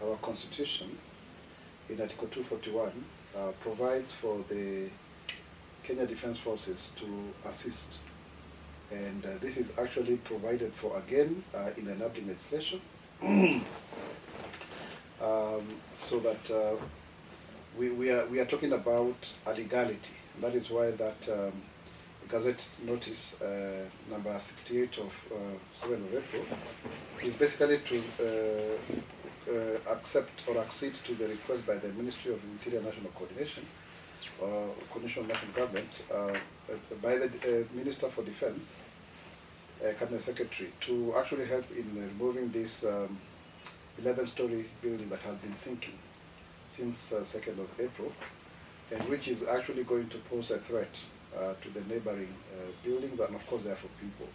our constitution, in Article 241, provides for the Kenya Defence Forces to assist. And this is actually provided for again in the enabling legislation, so that we are talking about a legality. That is why that Gazette Notice number 68 of 7th of April is basically to accept or accede to the request by the Ministry of Interior National Coordination, Coordination of National Government, by the Minister for Defense, Cabinet Secretary, to actually help in removing this 11-story building that has been sinking since 2nd of April, and which is actually going to pose a threat to the neighboring buildings, and of course, therefore, people.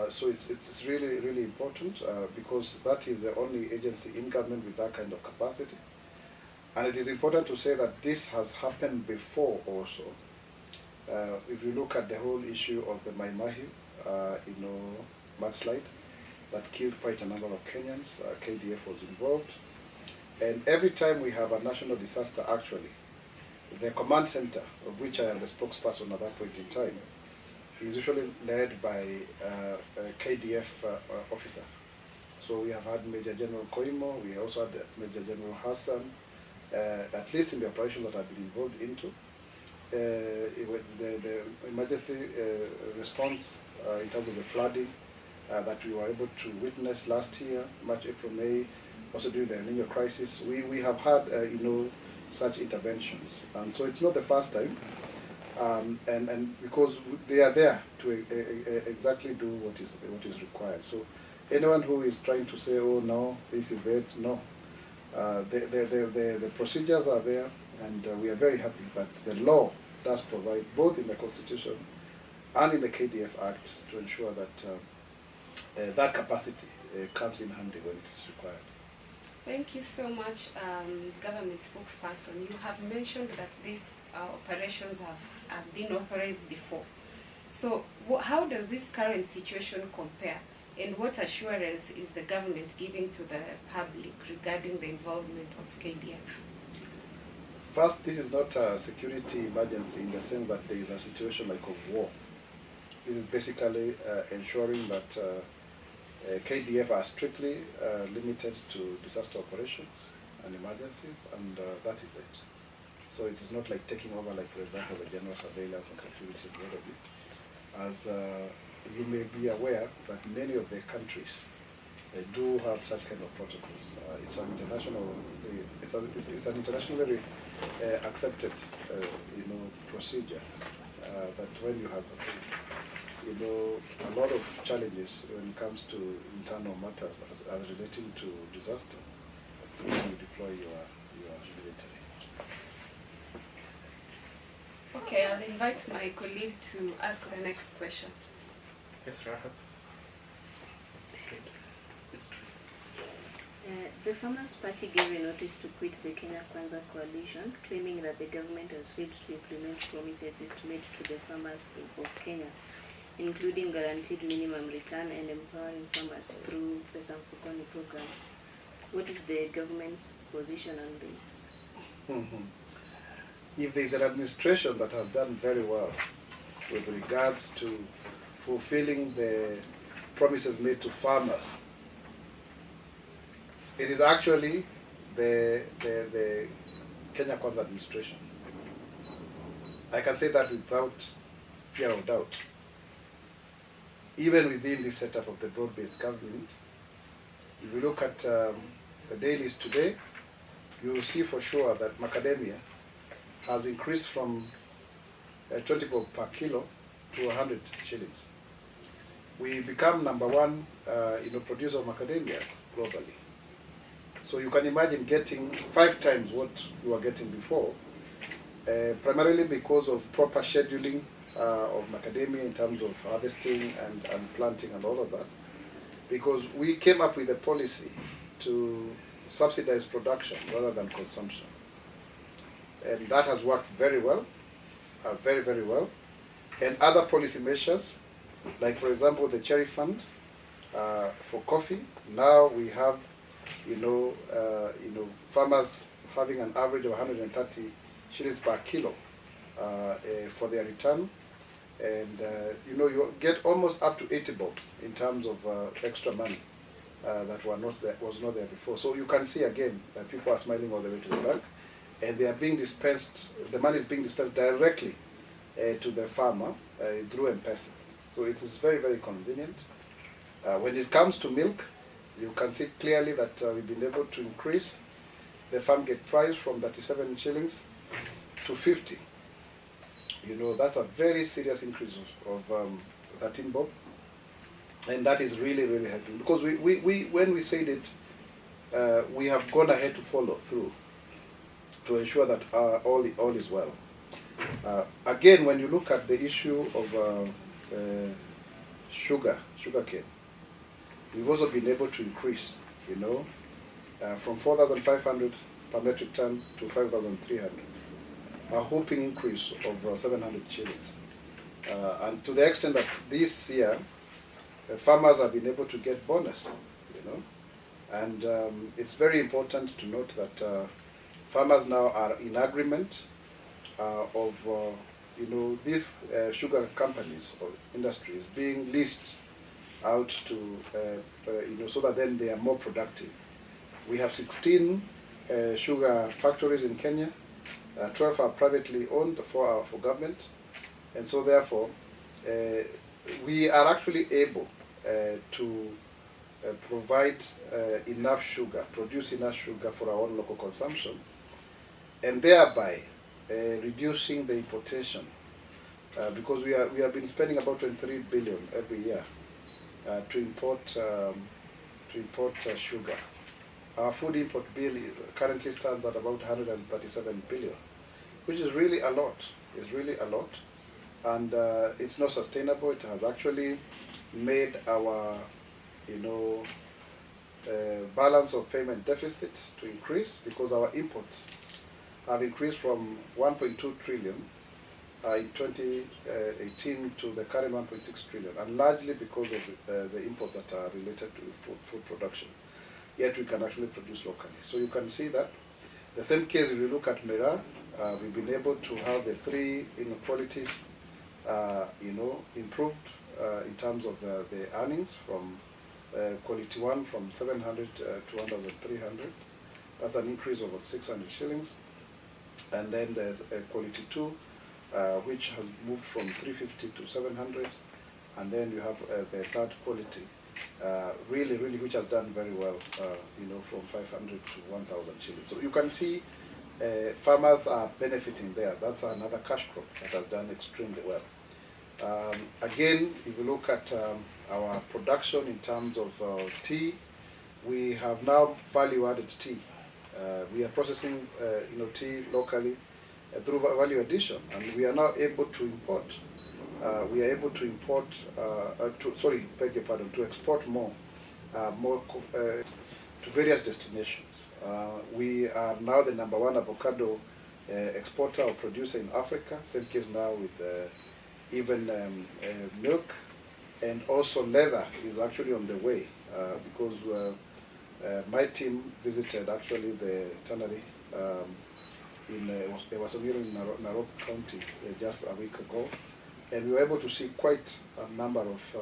So it's really, really important because that is the only agency in government with that kind of capacity. And it is important to say that this has happened before also. If you look at the whole issue of the Mai Mahiu, mudslide that killed quite a number of Kenyans, KDF was involved. And every time we have a national disaster, actually, the command center, of which I am the spokesperson at that point in time, is usually led by a KDF officer. So we have had Major General Koimo, we also had Major General Hassan, at least in the operations that I've been involved into. The emergency response in terms of the flooding that we were able to witness last year, March, April, May, also during the El Nino crisis, we have had such interventions, and so it's not the first time, and because they are there to exactly do what is required. So anyone who is trying to say, oh no, this is it, no, the procedures are there, and we are very happy that the law does provide, both in the Constitution and in the KDF Act, to ensure that that capacity comes in handy when it is required. Thank you so much, Government Spokesperson. You have mentioned that these operations have been authorized before. So how does this current situation compare, and what assurance is the government giving to the public regarding the involvement of KDF? First, this is not a security emergency in the sense that there is a situation like of war. This is basically ensuring that KDF are strictly limited to disaster operations and emergencies, and that is it. So it is not like taking over, like for example, the general surveillance and security and all of it. As you may be aware that many of the countries, they do have such kind of protocols. It's an internationally accepted, procedure that when you have a lot of challenges when it comes to internal matters as relating to disaster, when you deploy your military. Okay, I'll invite my colleague to ask the next question. Yes, Rahab. The Farmers Party gave a notice to quit the Kenya Kwanza coalition, claiming that the government has failed to implement promises it made to the farmers of Kenya, including guaranteed minimum return and empowering farmers through the Samfukoni program. What is the government's position on this? If there is an administration that has done very well with regards to fulfilling the promises made to farmers, it is actually the Kenya Kwanza administration. I can say that without fear of doubt. Even within this setup of the broad-based government, if you look at the dailies today, you will see for sure that macadamia has increased from 20 bob per kilo to 100 shillings. We become number one producer of macadamia globally. So you can imagine getting 5 times what you were getting before, primarily because of proper scheduling of macadamia in terms of harvesting and planting and all of that. Because we came up with a policy to subsidize production rather than consumption. And that has worked very well, very, very well. And other policy measures, like for example the cherry fund for coffee, now we have farmers having an average of 130 shillings per kilo for their return, and you get almost up to 80 bob in terms of extra money that was not there before. So you can see again that people are smiling all the way to the bank, and they are being dispensed. The money is being dispensed directly to the farmer through M-Pesa. So it is very, very convenient. When it comes to milk, you can see clearly that we've been able to increase the farm gate price from 37 shillings to 50. That's a very serious increase of 13 bob. And that is really, really helping. Because when we said it, we have gone ahead to follow through to ensure that all is well. Again, when you look at the issue of sugarcane, we've also been able to increase, from 4,500 per metric ton to 5,300, a whopping increase of 700 shillings. And to the extent that this year, farmers have been able to get bonus, and it's very important to note that farmers now are in agreement of these sugar companies or industries being leased out to so that then they are more productive. We have 16 sugar factories in Kenya. 12 are privately owned, 4 are for government, and so therefore we are actually able to provide enough sugar, produce enough sugar for our own local consumption, and thereby reducing the importation, because we have been spending about 23 billion every year to import sugar. Our food import bill currently stands at about 137 billion, which is really a lot. It's really a lot, and it's not sustainable. It has actually made our balance of payment deficit to increase, because our imports have increased from 1.2 trillion in 2018 to the current 1.6 trillion, and largely because of the imports that are related to food production. Yet we can actually produce locally. So you can see that. The same case, if you look at Mwaura, we've been able to have the 3 inequalities, improved in terms of the earnings from quality 1 from 700 to 1,300. That's an increase of 600 shillings. And then there's quality 2, which has moved from 350 to 700. And then you have the third quality, really, which has done very well, from 500 to 1,000 shillings. So you can see farmers are benefiting there. That's another cash crop that has done extremely well. Again, if you look at our production in terms of tea, we have now value-added tea. We are processing, tea locally through value addition, and we are now able to import. We are able to import, to export more to various destinations. We are now the #1 avocado exporter or producer in Africa. Same case now with even milk, and also leather is actually on the way, because my team visited actually the tannery in Nairobi County just a week ago, and we were able to see quite a number of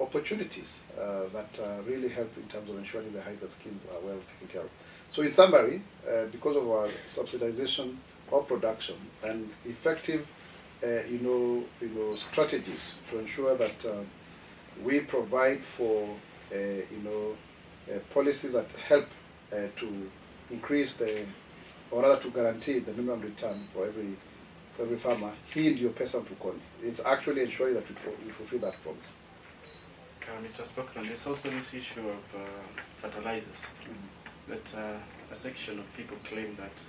opportunities that really help in terms of ensuring the hides and skins are well taken care of. So in summary, because of our subsidization of production and effective strategies to ensure that we provide for policies that help to increase or rather to guarantee the minimum return for every farmer, hii ndio pesa mfukoni. It's actually ensuring that we fulfill that promise. Mr. Spokesman, there's also this issue of fertilizers. That a section of people claim that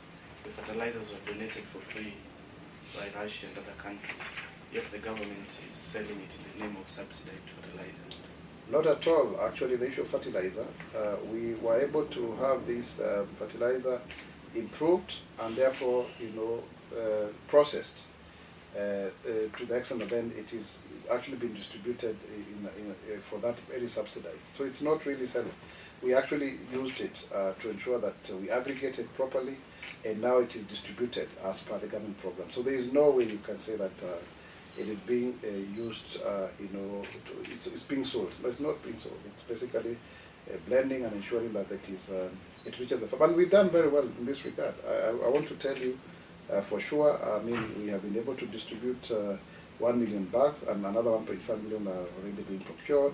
the fertilizers were donated for free by Russia and other countries, yet the government is selling it in the name of subsidized fertilizer. Not at all. Actually, the issue of fertilizer, we were able to have this fertilizer improved and therefore, processed to the extent that then it is actually being distributed for that very subsidized. So it's not really selling. we actually used it to ensure that we aggregated properly, and now it is distributed as per the government program. So there is no way you can say that it is being used, it's being sold. No, it's not being sold. It's basically blending and ensuring that it reaches the farm. And we've done very well in this regard. I want to tell you for sure, we have been able to distribute 1 million bags, and another 1.5 million are already being procured.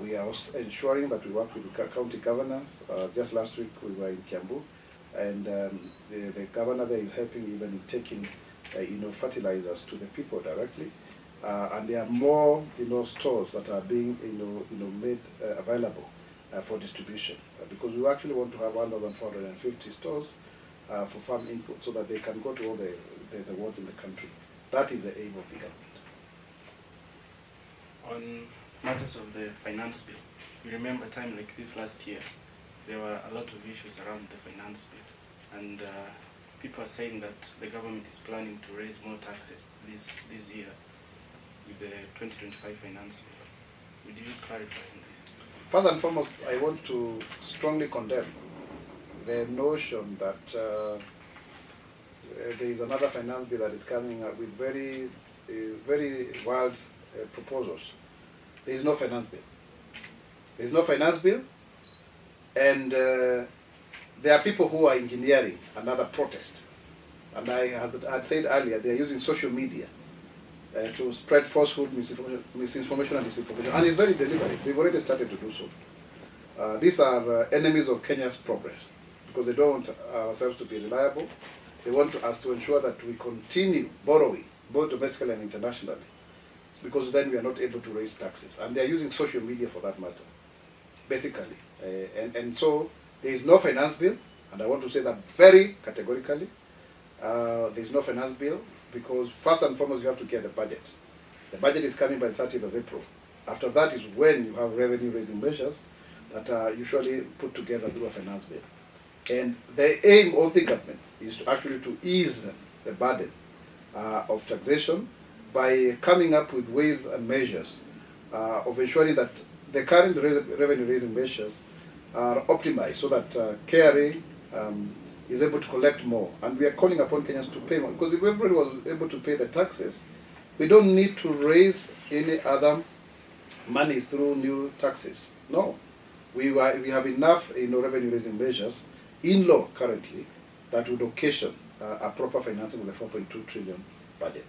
We are also ensuring that we work with the county governors. Just last week we were in Kiambu, and the governor there is helping even in taking fertilizers to the people directly. And there are more stores that are being made available for distribution, because we actually want to have 1,450 stores for farm input, so that they can go to all the wards in the country. That is the aim of the government. On matters of the finance bill, you remember a time like this last year, there were a lot of issues around the finance bill, and people are saying that the government is planning to raise more taxes this year with the 2025 finance bill. Would you clarify on this? First and foremost, I want to strongly condemn the notion that there is another finance bill that is coming up with very wild proposals. There is no finance bill. There is no finance bill, and there are people who are engineering another protest. And as I had said earlier, they are using social media to spread falsehood, misinformation and disinformation. And it's very deliberate. They've already started to do so. These are enemies of Kenya's progress, because they don't want ourselves to be reliable. They want us to ensure that we continue borrowing, both domestically and internationally, because then we are not able to raise taxes. And they are using social media for that matter, basically. And so there is no finance bill, and I want to say that very categorically. There is no finance bill, because first and foremost you have to get the budget. The budget is coming by the 30th of April. After that is when you have revenue raising measures that are usually put together through a finance bill. And the aim of the government is to actually to ease the burden of taxation by coming up with ways and measures of ensuring that the current revenue raising measures are optimized, so that KRA is able to collect more. And we are calling upon Kenyans to pay more, because if everybody was able to pay the taxes, we don't need to raise any other monies through new taxes. No, we have enough revenue raising measures in law currently that would occasion a proper financing of the 4.2 trillion budget.